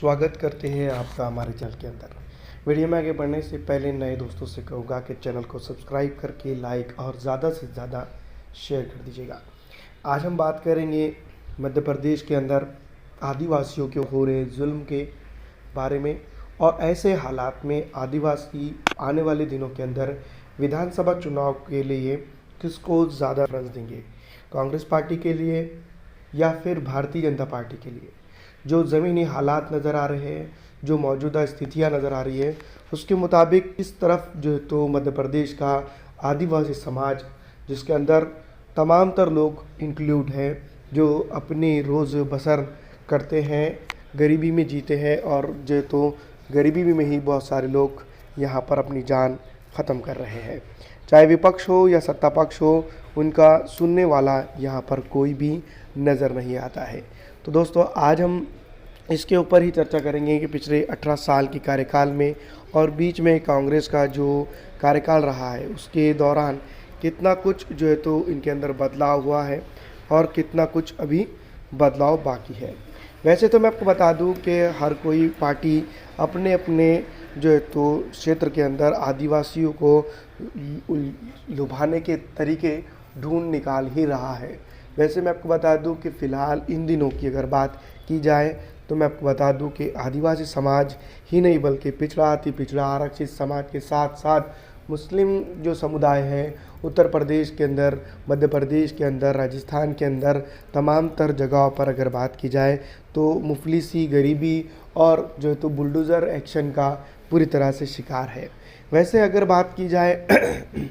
स्वागत करते हैं आपका हमारे चैनल के अंदर। वीडियो में आगे बढ़ने से पहले नए दोस्तों से कहूँगा कि चैनल को सब्सक्राइब करके लाइक और ज़्यादा से ज़्यादा शेयर कर दीजिएगा। आज हम बात करेंगे मध्य प्रदेश के अंदर आदिवासियों के हो रहे जुल्म के बारे में और ऐसे हालात में आदिवासी आने वाले दिनों के अंदर विधानसभा चुनाव के लिए किसको ज़्यादा प्रेफरेंस देंगे, कांग्रेस पार्टी के लिए या फिर भारतीय जनता पार्टी के लिए। जो ज़मीनी हालात नज़र आ रहे हैं, जो मौजूदा स्थितियां नज़र आ रही है, उसके मुताबिक इस तरफ जो है तो मध्य प्रदेश का आदिवासी समाज, जिसके अंदर तमाम तर लोग इंक्लूड हैं जो अपनी रोज़ बसर करते हैं, गरीबी में जीते हैं और जो है तो गरीबी में ही बहुत सारे लोग यहाँ पर अपनी जान ख़त्म कर रहे हैं। चाहे विपक्ष हो या सत्ता पक्ष हो, उनका सुनने वाला यहाँ पर कोई भी नज़र नहीं आता है। तो दोस्तों, आज हम इसके ऊपर ही चर्चा करेंगे कि पिछले 18 साल के कार्यकाल में और बीच में कांग्रेस का जो कार्यकाल रहा है उसके दौरान कितना कुछ जो है तो इनके अंदर बदलाव हुआ है और कितना कुछ अभी बदलाव बाकी है। वैसे तो मैं आपको बता दूं कि हर कोई पार्टी अपने अपने जो है तो क्षेत्र के अंदर आदिवासियों को लुभाने के तरीके ढूंढ निकाल ही रहा है। वैसे मैं आपको बता दूं कि फ़िलहाल इन दिनों की अगर बात की जाए तो मैं आपको बता दूं कि आदिवासी समाज ही नहीं बल्कि पिछड़ा अति पिछड़ा आरक्षित समाज के साथ साथ मुस्लिम जो समुदाय है उत्तर प्रदेश के अंदर, मध्य प्रदेश के अंदर, राजस्थान के अंदर तमाम तर जगहों पर अगर बात की जाए तो मुफलिसी, गरीबी और जो है तो बुलडोज़र एक्शन का पूरी तरह से शिकार है। वैसे अगर बात की जाए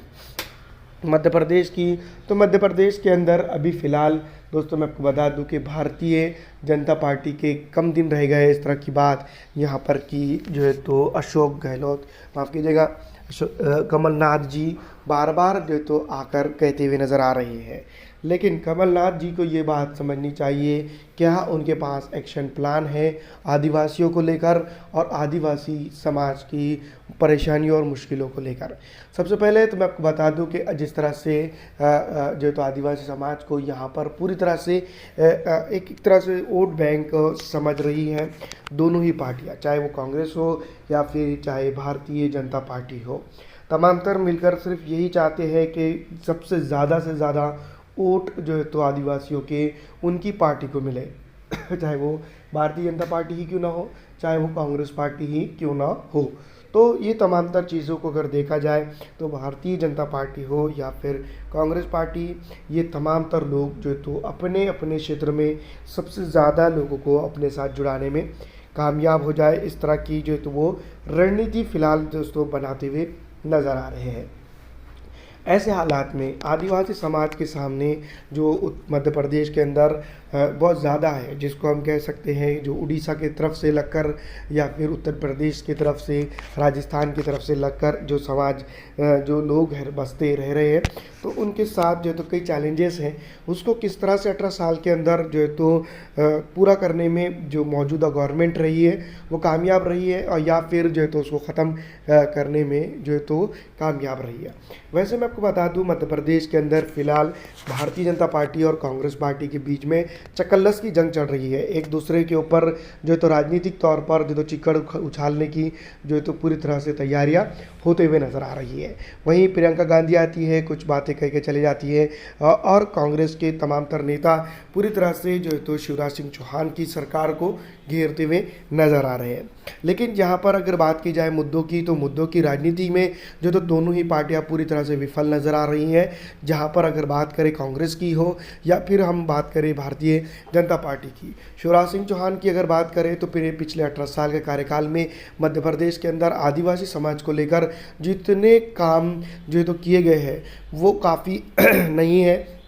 मध्य प्रदेश की, तो मध्य प्रदेश के अंदर अभी फ़िलहाल दोस्तों मैं आपको बता दूं कि भारतीय जनता पार्टी के कम दिन रह गए इस तरह की बात यहाँ पर की जो है तो अशोक गहलोत, माफ़ कीजिएगा, कमलनाथ जी बार बार जो तो आकर कहते हुए नज़र आ रहे हैं। लेकिन कमलनाथ जी को ये बात समझनी चाहिए, क्या उनके पास एक्शन प्लान है आदिवासियों को लेकर और आदिवासी समाज की परेशानियों और मुश्किलों को लेकर। सबसे पहले तो मैं आपको बता दूं कि जिस तरह से जो तो आदिवासी समाज को यहाँ पर पूरी तरह से एक तरह से वोट बैंक समझ रही है दोनों ही पार्टियाँ, चाहे वो कांग्रेस हो या फिर चाहे भारतीय जनता पार्टी हो। तमाम तर मिलकर सिर्फ यही चाहते हैं कि सबसे ज़्यादा से ज़्यादा वोट जो है तो आदिवासियों के उनकी पार्टी को मिले, चाहे वो भारतीय जनता पार्टी ही क्यों ना हो, चाहे वो कांग्रेस पार्टी ही क्यों ना हो। तो ये तमाम तर चीज़ों को अगर देखा जाए तो भारतीय जनता पार्टी हो या फिर कांग्रेस पार्टी, ये तमाम तर लोग जो है तो अपने अपने क्षेत्र में सबसे ज़्यादा लोगों को अपने साथ जुड़ाने में कामयाब हो जाए, इस तरह की जो है तो वो रणनीति फ़िलहाल दोस्तों बनाते हुए नज़र आ रहे हैं। ऐसे हालात में आदिवासी समाज के सामने जो मध्य प्रदेश के अंदर बहुत ज़्यादा है, जिसको हम कह सकते हैं जो उड़ीसा की तरफ से लगकर या फिर उत्तर प्रदेश की तरफ से, राजस्थान की तरफ से लगकर जो समाज जो लोग हैं बसते रह रहे हैं, तो उनके साथ जो है तो कई चैलेंजेस हैं। उसको किस तरह से 18 साल के अंदर जो है तो पूरा करने में जो मौजूदा गवर्नमेंट रही है वो कामयाब रही है और या फिर जो है तो उसको ख़त्म करने में जो है तो कामयाब रही है। वैसे मैं आपको बता दूं मध्य प्रदेश के अंदर फ़िलहाल भारतीय जनता पार्टी और कांग्रेस पार्टी के बीच में चकल्लस की जंग चल रही है। एक दूसरे के ऊपर जो है तो राजनीतिक तौर पर जो तो चिक्कड़ उछालने की जो है तो पूरी तरह से तैयारियां होते हुए नज़र आ रही है। वहीं प्रियंका गांधी आती है, कुछ बातें कह के चली जाती है और कांग्रेस के तमाम तर नेता पूरी तरह से जो है तो शिवराज सिंह चौहान की सरकार को घेरते हुए नज़र आ रहे हैं। लेकिन यहाँ पर अगर बात की जाए मुद्दों की, तो मुद्दों की राजनीति में जो तो दोनों ही पार्टियाँ पूरी तरह से विफल नज़र आ रही हैं। जहाँ पर अगर बात करें कांग्रेस की हो या फिर हम बात करें भारतीय जनता पार्टी की, शिवराज सिंह चौहान की अगर बात करें तो पिछले 18 साल के कार्यकाल में मध्य प्रदेश के अंदर आदिवासी समाज को लेकर जितने काम जो है तो किए गए हैं वो काफ़ी नहीं है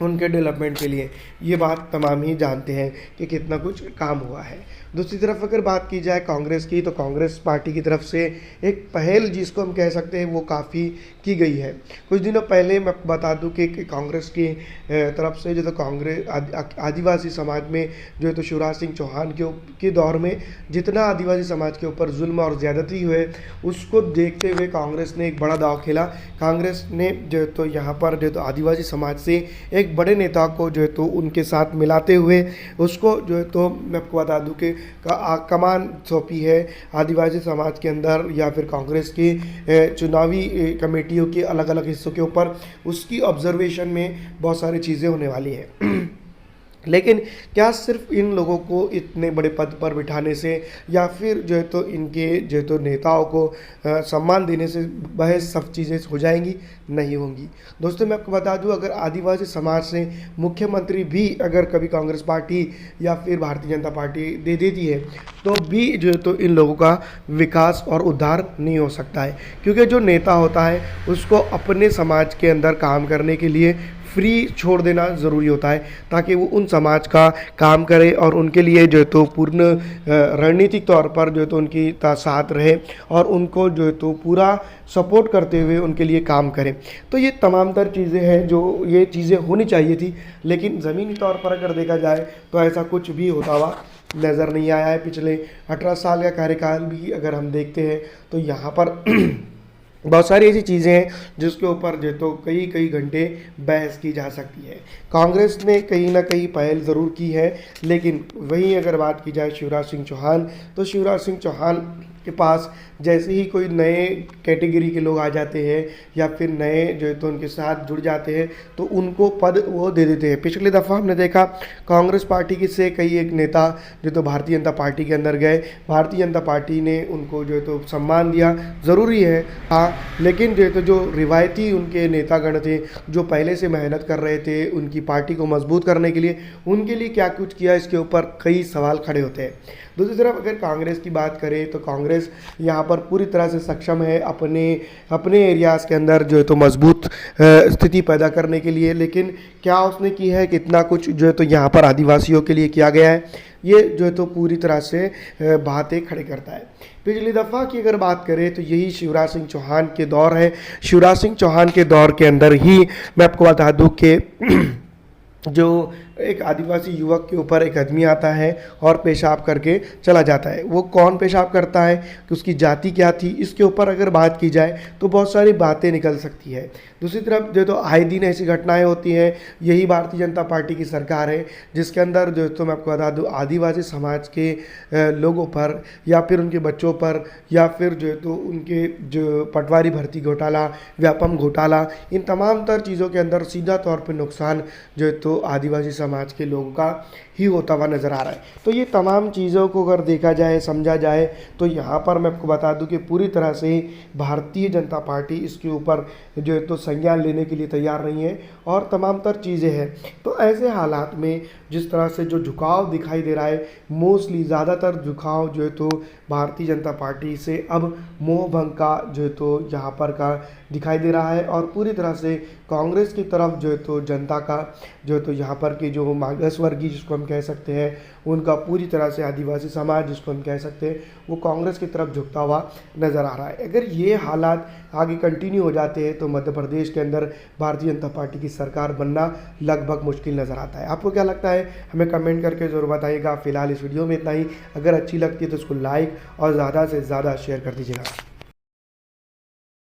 उनके डेवलपमेंट के लिए। ये बात तमाम ही जानते हैं कि कितना कुछ काम हुआ है। दूसरी तरफ अगर बात की जाए कांग्रेस की, तो कांग्रेस पार्टी की तरफ से एक पहल जिसको हम कह सकते हैं वो काफ़ी की गई है। कुछ दिनों पहले मैं बता दूं कि कांग्रेस की तरफ से जो तो कांग्रेस आदिवासी समाज में जो है तो शिवराज सिंह चौहान के दौर में जितना आदिवासी समाज के ऊपर जुल्म और ज़्यादती हुए उसको देखते हुए कांग्रेस ने एक बड़ा दाव खेला। कांग्रेस ने जो है तो यहाँ पर जो तो आदिवासी समाज से एक एक बड़े नेता को जो है तो उनके साथ मिलाते हुए उसको जो है तो मैं आपको बता दूं कि कमान सौंपी है आदिवासी समाज के अंदर या फिर कांग्रेस की चुनावी कमेटियों के अलग अलग हिस्सों के ऊपर। उसकी ऑब्जर्वेशन में बहुत सारी चीज़ें होने वाली है। लेकिन क्या सिर्फ इन लोगों को इतने बड़े पद पर बिठाने से या फिर जो है तो इनके जो है तो नेताओं को सम्मान देने से वह सब चीज़ें हो जाएंगी? नहीं होंगी। दोस्तों मैं आपको बता दूं, अगर आदिवासी समाज से मुख्यमंत्री भी अगर कभी कांग्रेस पार्टी या फिर भारतीय जनता पार्टी दे देती है तो भी जो है तो इन लोगों का विकास और उद्धार नहीं हो सकता है, क्योंकि जो नेता होता है उसको अपने समाज के अंदर काम करने के लिए फ्री छोड़ देना ज़रूरी होता है, ताकि वो उन समाज का काम करे और उनके लिए जो है तो पूर्ण रणनीतिक तौर पर जो है तो उनकी साथ रहे और उनको जो है तो पूरा सपोर्ट करते हुए उनके लिए काम करें। तो ये तमाम तर चीज़ें हैं जो ये चीज़ें होनी चाहिए थी, लेकिन ज़मीनी तौर पर अगर देखा जाए तो ऐसा कुछ भी होता हुआ नज़र नहीं आया है। पिछले 18 साल का कार्यकाल भी अगर हम देखते हैं तो यहाँ पर बहुत सारी ऐसी चीज़ें हैं जिसके ऊपर जो तो कई घंटे बहस की जा सकती है। कांग्रेस ने कहीं ना कहीं पहल ज़रूर की है, लेकिन वहीं अगर बात की जाए शिवराज सिंह चौहान, तो शिवराज सिंह चौहान के पास जैसे ही कोई नए कैटेगरी के लोग आ जाते हैं या फिर नए जो है तो उनके साथ जुड़ जाते हैं तो उनको पद वो दे देते हैं। पिछली दफ़ा हमने देखा कांग्रेस पार्टी के से कई एक नेता जो तो भारतीय जनता पार्टी के अंदर गए, भारतीय जनता पार्टी ने उनको जो है तो सम्मान दिया, ज़रूरी है हाँ, लेकिन जो है तो जो रिवायती उनके नेतागण थे जो पहले से मेहनत कर रहे थे उनकी पार्टी को मजबूत करने के लिए, उनके लिए क्या कुछ किया, इसके ऊपर कई सवाल खड़े होते हैं। दूसरी तरफ अगर कांग्रेस की बात करें तो कांग्रेस यहाँ पर पूरी तरह से सक्षम है अपने एरियाज़ के अंदर जो है तो मजबूत स्थिति पैदा करने के लिए, लेकिन क्या उसने की है? कितना कुछ जो है तो यहाँ पर आदिवासियों के लिए किया गया है, ये जो है तो पूरी तरह से बातें खड़े करता है। पिछली दफ़ा की अगर बात करें तो यही शिवराज सिंह चौहान के दौर है। शिवराज सिंह चौहान के दौर के अंदर ही मैं आपको बता दूँ कि जो एक आदिवासी युवक के ऊपर एक आदमी आता है और पेशाब करके चला जाता है। वो कौन पेशाब करता है, कि उसकी जाति क्या थी, इसके ऊपर अगर बात की जाए तो बहुत सारी बातें निकल सकती है। दूसरी तरफ जो तो आए दिन ऐसी घटनाएं होती हैं। यही भारतीय जनता पार्टी की सरकार है जिसके अंदर जो तो मैं आपको बता दूँ आदिवासी समाज के लोगों पर या फिर उनके बच्चों पर या फिर जो है तो उनके जो पटवारी भर्ती घोटाला, व्यापम घोटाला, इन तमाम तर चीज़ों के अंदर सीधा तौर पर नुकसान जो है तो आदिवासी समाज के लोगों का ही होता हुआ नज़र आ रहा है। तो ये तमाम चीज़ों को अगर देखा जाए, समझा जाए तो यहाँ पर मैं आपको बता दूं कि पूरी तरह से भारतीय जनता पार्टी इसके ऊपर जो है तो संज्ञान लेने के लिए तैयार नहीं है और तमाम तर चीज़ें हैं। तो ऐसे हालात में जिस तरह से जो झुकाव दिखाई दे रहा है, मोस्टली ज़्यादातर झुकाव जो है तो भारतीय जनता पार्टी से अब मोह भंग का जो है तो यहाँ पर का दिखाई दे रहा है और पूरी तरह से कांग्रेस की तरफ जो है तो जनता का जो है तो यहाँ पर की जो मागास वर्गीय जिसको हम कह सकते हैं, उनका पूरी तरह से आदिवासी समाज जिसको हम कह सकते हैं, वो कांग्रेस की तरफ झुकता हुआ नज़र आ रहा है। अगर ये हालात आगे कंटिन्यू हो जाते हैं तो मध्य प्रदेश के अंदर भारतीय जनता पार्टी की सरकार बनना लगभग मुश्किल नज़र आता है। आपको क्या लगता है, हमें कमेंट करके ज़रूर बताइएगा। फिलहाल इस वीडियो में इतना ही। अगर अच्छी लगती है तो उसको लाइक और ज़्यादा से ज़्यादा शेयर कर दीजिएगा।